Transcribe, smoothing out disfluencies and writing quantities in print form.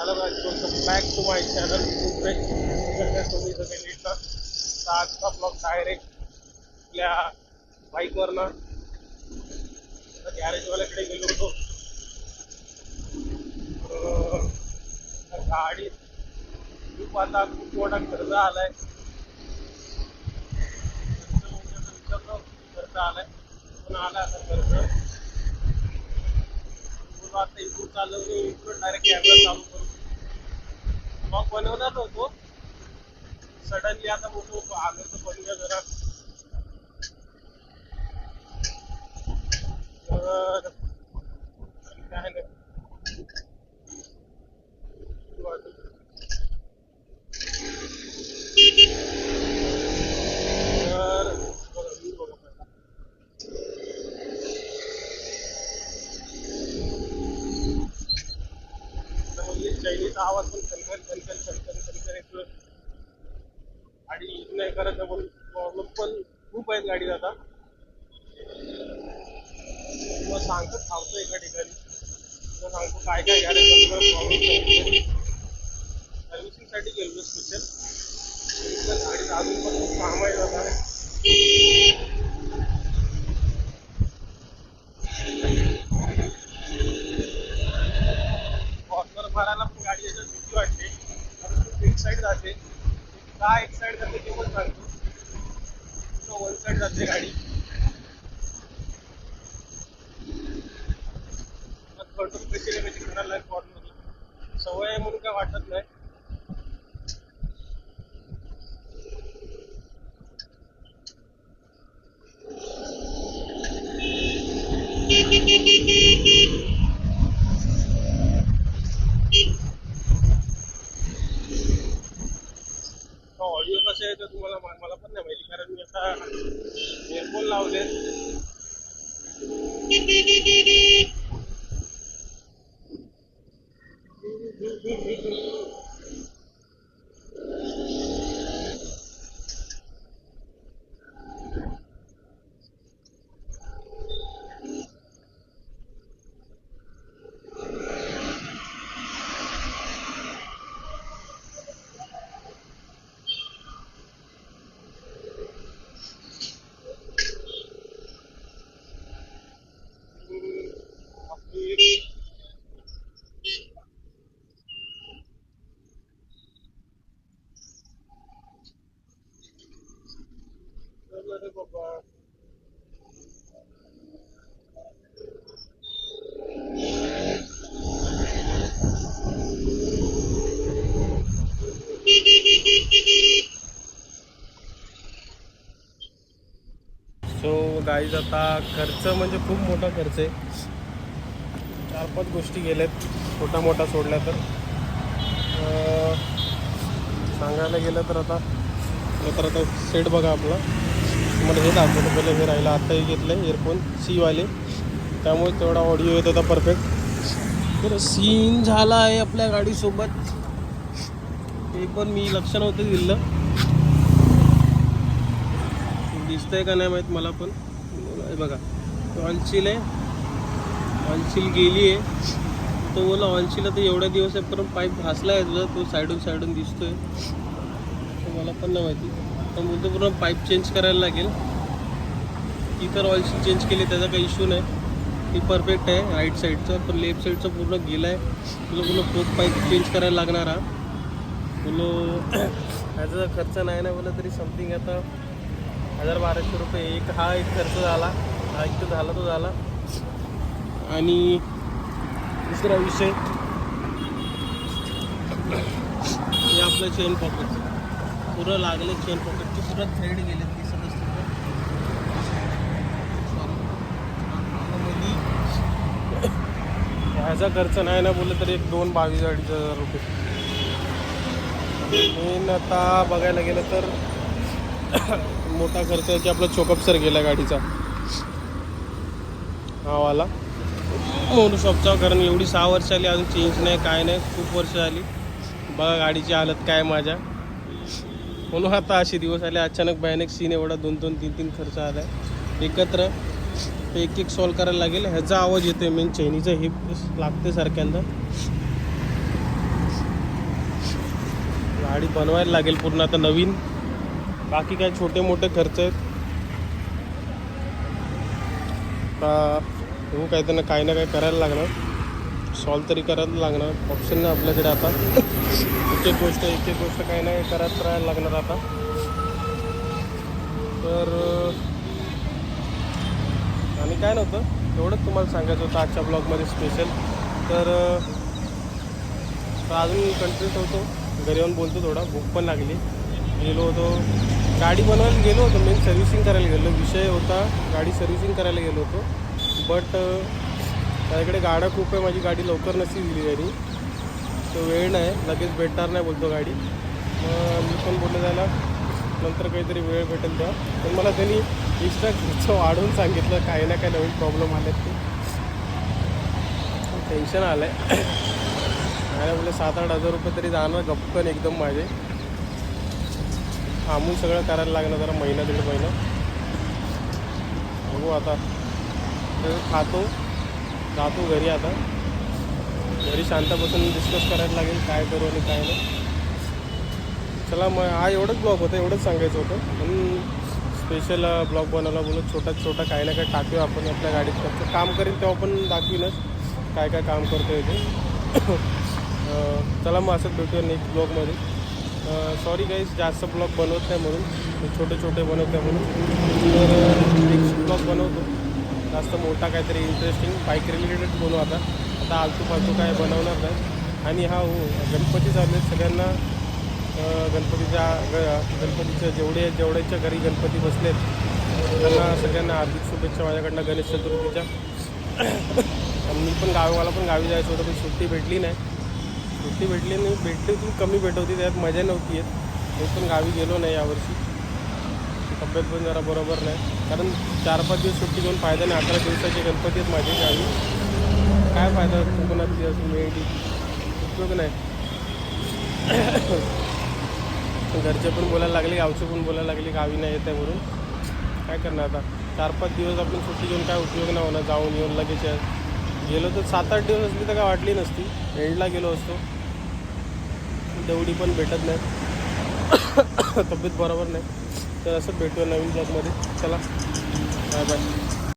Hello guys, welcome back to my channel. तुम्ही नीटला आजचा ब्लॉग डायरेक्ट आपल्या बाईकवरनं गॅरेजवाल्याकडे गेलो होतो. गाडी खूप मोठा खर्च आलाय. खर्च आलाय पण आला आता खर्च. आता इकडून चालू इकडून डायरेक्ट कॅमेरा चालू करू मग बनवणार होतो. सडनली आता मोठं आलं तर बनवूया जरा. काय नाही चायनीचा आवाज पण खनखन येतो. गाडी यूज नाही करायचं म्हणून प्रॉब्लेम पण खूप आहेत गाडीत आता. मग सांगतो थांबतो एका ठिकाणी, मग सांगतो काय काय गॅरेज प्रॉब्लेम. सर्व्हिसिंगसाठी गेलो स्पेशल. गाडीत अजून पण खूप काम आहे आता. कॉर्नर मारायला पण गाडी याच्यात भीती वाटते. खूप एक साईड जाते. का एक साईड जाते ते पण सांगतो. वन साईड जाते गाडी. कंट्रोल कशी करायला कॉर्नरला सवय आहे म्हणून काय वाटत नाही. ऑडिओ कसं आहे तर तुम्हाला मला पण नाही माहिती, कारण मी आता एअरफोन लावले. सो गाईज, आता खर्च म्हणजे खूप मोठा खर्च आहे. 4-5 गोष्टी गेल्यात छोटा मोठा सोडल्या तर. सांगायला गेलं तर आता सेट बघा आपला. तुम्हाला हे दाखवलं पहिलं. हे राहिलं आता, हे घेतलं आहे इयरफोन सीवाले, त्यामुळे तेवढा ऑडिओ येत होता परफेक्ट. तर सीन झाला आहे आपल्या गाडीसोबत. ते पण मी लक्ष नव्हतं दिलं. दिसतंय का नाही माहीत मला, पण बघा ऑनशील आहे. ऑनशील गेली आहे. तो बोला ऑनशील तर एवढ्या दिवस आहे, पण पाईप घासला आहे तुझा, तो साईडून दिसतोय. मला पण नाही माहिती. पण बोलतो पूर्ण पाईप चेंज करायला लागेल. ती तर ऑइलशील चेंज केली, त्याचा काही इश्यू नाही. ती परफेक्ट आहे राईट साईडचं, पण लेफ्ट साईडचं पूर्ण गेलं आहे. तुला पूर्ण फोक पाईप चेंज करायला लागणार. हा बोलो ह्याचा खर्च नाही बोला तरी समथिंग आता 1000-1200 रुपये एक खर्च झाला. हा एक तर झाला तो झाला. आणि दुसरा विषय हे आपलं चेन पॉकेट पुरं लागले. चेन पॉकेटची पुरं थ्रेड गेले, दिसत असते. ह्याचा खर्च नाही ना बोललं तरी एक 22,000-22,500 रुपये. मेन आता बघायला गेलं तर मोठा खर्च आहे की आपला चोकअप सर गेला गाडीचा, हा वाला मोनू शॉपचा. कारण एवढी 6 वर्ष आली अजून चेंज नाही, काय नाही. खूप वर्ष झाली. बघा गाडीची हालत काय माझ्या. म्हणून आता असे दिवस आले अचानक भयानक सीन. एवढा 2-2, 3-3 खर्च आला आहे एकत्र. एक सॉल्व करायला लागेल. ह्याचा आवाज येतोय मेन चैनीचा, हे लागते सारख्यांदा. गाडी बनवायला लागेल पूर्ण आता नवीन. बाकी काय छोटे मोठे खर्च आहेत. हो काही त्यांना काही ना काही करायला लागणार, सॉल्व तरी करायला लागणार. ऑप्शन नाही आपल्याकडे आता. एक एक गोष्ट काही ना काही करत राहायला लागणार आता. तर आणि काय नव्हतं एवढंच तुम्हाला सांगायचं होतं आजच्या ब्लॉगमध्ये स्पेशल. तर अजून कंटिन्यूट होतो, घरी येऊन बोलतो. थोडा भूक पण लागली. गेलो होतो गाडी बनवायला गेलो होतो, मेन सर्व्हिसिंग करायला गेलो. विषय होता गाडी सर्व्हिसिंग करायला गेलो होतो, बट त्याकडे गाड्या खूप आहे. माझी गाडी लवकर नसती दिली घरी, तो वेळ नाही, लगेच भेटणार नाही बोलतो गाडी. मग मी पण बोललो त्याला नंतर काहीतरी वेळ भेटेल तेव्हा. पण मला त्यांनी एक्स्ट्रा खर्च वाढवून सांगितलं, काही ना काही नवीन प्रॉब्लेम आले ते टेन्शन आलं आहे. आणि बोललं 7-8 हजार रुपये तरी जाणार गप्पन एकदम माझे. थांबून सगळं करायला लागणार जरा महिना 1.5 महिना. बघू आता. खातो जातो घरी. आता घरी शांत बसून डिस्कस करायला लागेल काय करू आणि काय नाही. चला मग हा एवढंच ब्लॉग होतं, एवढंच सांगायचं होतं. पण स्पेशल ब्लॉग बनवला बोलत छोटा काही ना काही टाकूया आपण आपल्या गाडीत. फक्त काम करेल तेव्हा पण दाखवीनच काय काय काम करतो आहे ते. चला मग असंच भेटूया नेक्स्ट ब्लॉगमध्ये. सॉरी गाईज जास्त ब्लॉग बनवत नाही म्हणून, छोटे बनवत आहे म्हणून. तर नेक्स्ट ब्लॉग बनवतो जास्त मोठा काहीतरी इंटरेस्टिंग बाईक रिलेटेड बनवू. आता आलतू फालतू काय बनवणार नाही. आणि हा हो गणपती चालू आहेत सगळ्यांना. गणपतीच्या जेवढ्याच्या घरी गणपती बसलेत त्यांना सगळ्यांना हार्दिक शुभेच्छा माझ्याकडनं गणेश चतुर्थीच्या. मला पण गावी जायचं होतं, पण सुट्टी भेटली नाही. भेटली ती कमी भेटवती, त्यात मजा नव्हती येत. मी पण गावी गेलो नाही यावर्षी. तब्येत पण जरा बरोबर नाही, कारण 4-5 दिवस सुट्टी घेऊन फायदा नाही. 11 दिवसाचे गणपती आहेत माझे गावी. काय फायदा कोकणातली असून वेळी उपयोग नाही. घरचे पण बोलायला लागले, गावचे पण बोलायला लागले गावी नाही येत आहे म्हणून. काय करणार आता. 4-5 दिवस आपण सुट्टी घेऊन काय उपयोग नाही होणार. जाऊन येऊन लगेच गेलो तर 7-8 दिवस असली तर काय वाटली नसती. एंडला गेलो असतो, तेवढी पण भेटत नाही. तब्येत बरोबर नाही. तर असं भेटूया नवीन ब्लॉगमध्ये. चला बाय बाय.